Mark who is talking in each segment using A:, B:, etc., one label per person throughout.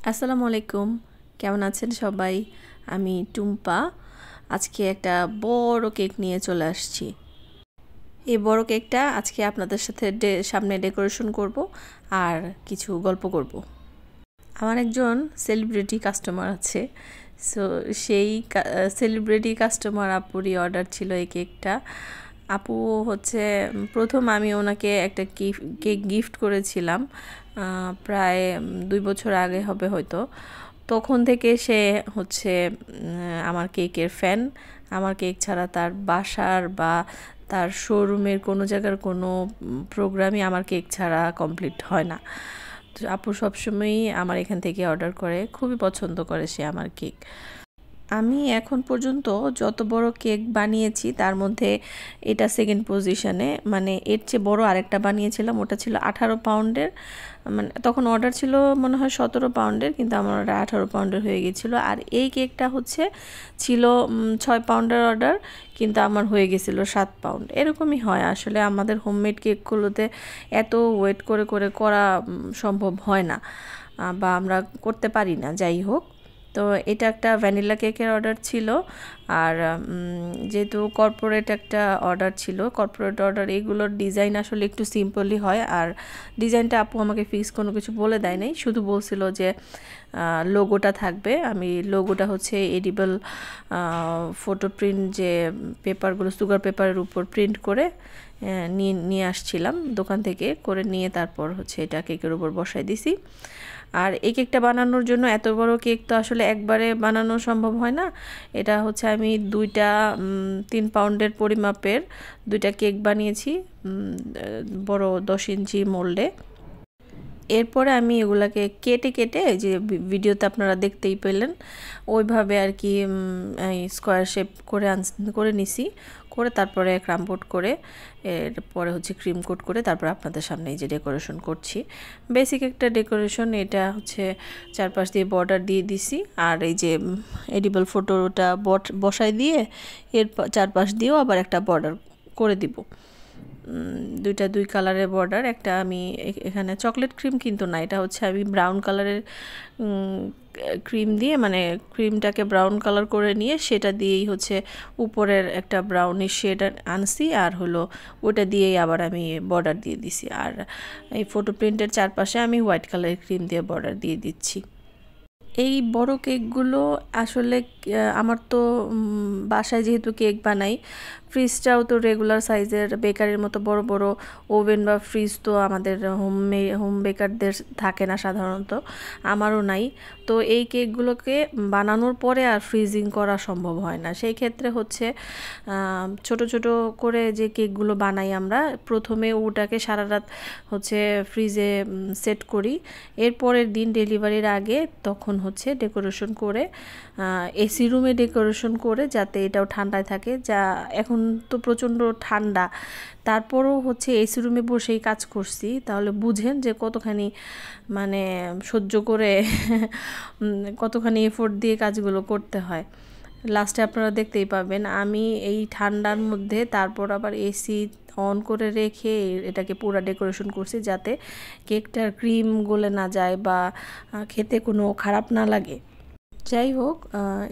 A: আসসালামু আলাইকুম, কেমন আছেন সবাই? আমি টুম্পা। আজকে একটা বড় কেক নিয়ে চলে আসছি। এই বড় কেকটা আজকে আপনাদের সাথে সামনে ডেকোরেশন করব আর কিছু গল্প করব। আমার একজন সেলিব্রিটি কাস্টমার আছে, সো সেই সেলিব্রিটি কাস্টমার আপুরই অর্ডার ছিল এই কেকটা। আপু হচ্ছে প্রথম আমি ওনাকে একটা কেক গিফট করেছিলাম, প্রায় 2 বছর আগে হবে হয়তো। তখন থেকে সে হচ্ছে আমার কেকের ফ্যান। আমার কেক ছাড়া তার বাসার বা তার শোরুমের কোনো জায়গার কোনো প্রোগ্রামই আমার কেক ছাড়া কমপ্লিট হয় না। তো আপু সবসময়ই আমার এখান থেকে অর্ডার করে, খুবই পছন্দ করে সে আমার কেক। আমি এখন পর্যন্ত যত বড় কেক বানিয়েছি তার মধ্যে এটা সেকেন্ড পজিশনে, মানে এর চেয়ে বড় আরেকটা বানিয়েছিলাম, ওটা ছিল 18 পাউন্ডের। মানে তখন অর্ডার ছিল মনে হয় 17 পাউন্ডের, কিন্তু আমার অর্ডার 18 পাউন্ডের হয়ে গেছিলো। আর এই কেকটা হচ্ছে ছিল 6 পাউন্ডের অর্ডার, কিন্তু আমার হয়ে গেছিলো 7 পাউন্ড। এরকমই হয় আসলে, আমাদের হোমমেড কেকগুলোতে এত ওয়েট করে করে করা সম্ভব হয় না, বা আমরা করতে পারি না। যাই হোক, তো এটা একটা ভ্যানিলা কেকের অর্ডার ছিল। আর যেহেতু কর্পোরেট একটা অর্ডার ছিল, কর্পোরেট অর্ডার এইগুলোর ডিজাইন আসলে একটু সিম্পলই হয়। আর ডিজাইনটা আপু আমাকে ফিক্স কোনো কিছু বলে দেয় নাই, শুধু বলছিল যে লোগোটা থাকবে। আমি লোগোটা হচ্ছে এডিবল ফটো প্রিন্ট, যে পেপারগুলো সুগার পেপারের উপর প্রিন্ট করে নিয়ে আসছিলাম দোকান থেকে, করে নিয়ে তারপর হচ্ছে এটা কেকের উপর বসাই দিছি। আর এই কেকটা বানানোর জন্য এত বড় কেক তো আসলে একবারে বানানো সম্ভব হয় না। এটা হচ্ছে আমি 3 পাউন্ডের পরিমাপের 2টা কেক বানিয়েছি, বড় 10 ইঞ্চি মোল্ডে। এরপরে আমি এগুলাকে কেটে কেটে, যে ভিডিওতে আপনারা দেখতেই পেলেন, ওইভাবে আর কি স্কোয়ার শেপ করে নিছি, করে তারপরে ক্রাম্পড করে, এরপরে হচ্ছে ক্রিম কোট করে তারপর আপনাদের সামনে এই যে ডেকোরেশন করছি। বেসিক একটা ডেকোরেশন, এটা হচ্ছে চারপাশ দিয়ে বর্ডার দিয়ে দিছি, আর এই যে এডিবল ফটোটা বসাই দিয়ে এর চারপাশ দিয়েও আবার একটা বর্ডার করে দিব। দুই কালারের বর্ডার। একটা আমি এখানে চকলেট ক্রিম কিন্তু না, এটা হচ্ছে আমি ব্রাউন কালারের ক্রিম দিয়ে, মানে ক্রিমটাকে ব্রাউন কালার করে নিয়ে সেটা দিয়েই হচ্ছে উপরের একটা ব্রাউনিশ শেড আনছি, আর হলো ওটা দিয়েই আবার আমি বর্ডার দিয়ে দিছি। আর এই ফটো প্রিন্টের চারপাশে আমি হোয়াইট কালারের ক্রিম দিয়ে বর্ডার দিয়ে দিচ্ছি। এই বড় কেকগুলো আসলে আমার তো বাসায় যেহেতু কেক বানাই, ফ্রিজটাও তো রেগুলার সাইজের, বেকারির মতো বড় বড় ওভেন বা ফ্রিজ তো আমাদের হোম বেকারদের থাকে না সাধারণত, আমারও নাই। তো এই কেকগুলোকে বানানোর পরে আর ফ্রিজিং করা সম্ভব হয় না। সেই ক্ষেত্রে হচ্ছে ছোট ছোট করে যে কেকগুলো বানাই আমরা, প্রথমে ওটাকে সারা রাত হচ্ছে ফ্রিজে সেট করি, এরপরের দিন ডেলিভারির আগে তখন হচ্ছে ডেকোরেশন করে এসি রুমে ডেকোরেশন করে, যাতে এটাও ঠান্ডায় থাকে। যা এখন তো প্রচণ্ড ঠান্ডা, তারপরও হচ্ছে এসি রুমে বসেই কাজ করছি, তাহলে বুঝেন যে কতখানি মানে সহ্য করে কতখানি এফোর্ট দিয়ে কাজগুলো করতে হয়। লাস্টে আপনারা দেখতেই পাবেন আমি এই ঠান্ডার মধ্যে তারপর আবার এসি অন করে রেখে এটাকে পুরো ডেকোরেশন করছি, যাতে কেকটার ক্রিম গলে না যায় বা খেতে কোনো খারাপ না লাগে। যাই হোক,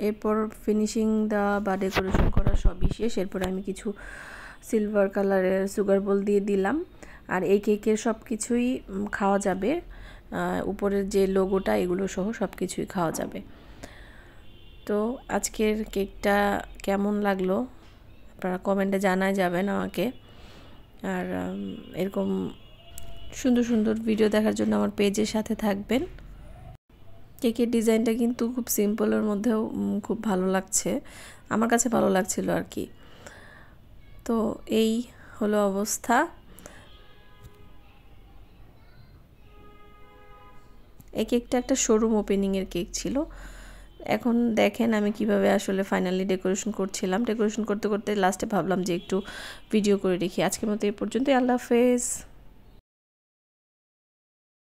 A: এরপর ফিনিশিং দেওয়া বা ডেকোরেশন করা সবই শেষ। এরপর আমি কিছু সিলভার কালারের সুগার বল দিয়ে দিলাম। আর এই কেকের সব কিছুই খাওয়া যাবে, উপরের যে লোগোটা এগুলো সহ সব কিছুই খাওয়া যাবে। তো আজকের কেকটা কেমন লাগলো আপনারা কমেন্টে জানায় যাবেন আমাকে। আর এরকম সুন্দর সুন্দর ভিডিও দেখার জন্য আমার পেজের সাথে থাকবেন। কেকের ডিজাইনটা কিন্তু খুব সিম্পলের মধ্যেও খুব ভালো লাগছে, আমার কাছে ভালো লাগছিল আর কি। তো এই হলো অবস্থা। এই কেকটা একটা শোরুম ওপেনিংয়ের কেক ছিল। এখন দেখেন আমি কিভাবে আসলে ফাইনালি ডেকোরেশন করছিলাম। ডেকোরেশন করতে করতে লাস্টে ভাবলাম যে একটু ভিডিও করে রেখি। আজকের মতো এই পর্যন্তই। আল্লাহ হাফেজ।